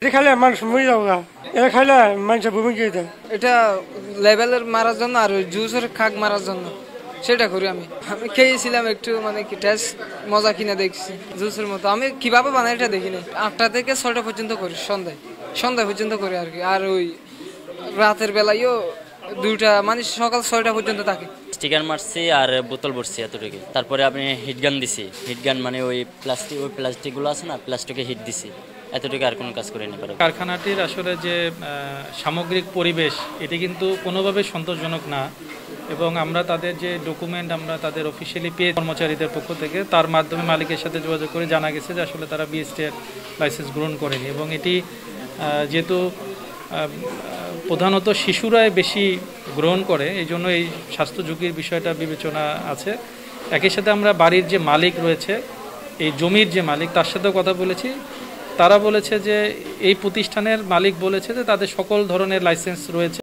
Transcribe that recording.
এটা খাইলে মানুষ মরে যাবো না। এটা খাইলে মানুষের ভূমিকা এটা এটা লেভেলের মারার জন্য আর ওই জুসের খাক মারার জন্য সেটা করি আমি খেয়েছিলাম একটু মানে কি টেস্ট মজা কিনে দেখছি জুসের মতো। আমি কিভাবে বানাই এটা দেখিনি। 8টা থেকে 6টা পর্যন্ত করি, সন্ধ্যা পর্যন্ত করি আর কি। আর ওই রাতের বেলায়ও 2টা মানে সকাল 6টা পর্যন্ত থাকে। স্টিকার মারছি আর বোতল ভরছি এতটুকু। তারপরে আপনি হিটগান দিছি। হিটগান মানে ওই প্লাস্টিকগুলো আছে না, প্লাস্টিকে হিট দিছি, এতটুকু। আর কোনো কাজ করিনি। কারখানাটির আসলে যে সামগ্রিক পরিবেশ এটি কিন্তু কোনোভাবে সন্তোষজনক না, এবং আমরা তাদের যে ডকুমেন্ট আমরা তাদের অফিসিয়ালি পেয়ে কর্মচারীদের পক্ষ থেকে তার মাধ্যমে মালিকের সাথে যোগাযোগ করে জানা গেছে যে আসলে তারা বিএসটি এর লাইসেন্স গ্রহণ করেনি, এবং এটি যেহেতু প্রধানত শিশুরাই বেশি গ্রহণ করে, এই জন্য এই স্বাস্থ্য ঝুঁকির বিষয়টা বিবেচনা আছে। একই সাথে আমরা বাড়ির যে মালিক রয়েছে, এই জমির যে মালিক, তার সাথেও কথা বলেছি। তারা বলেছে যে এই প্রতিষ্ঠানের মালিক বলেছে যে তাদের সকল ধরনের লাইসেন্স রয়েছে।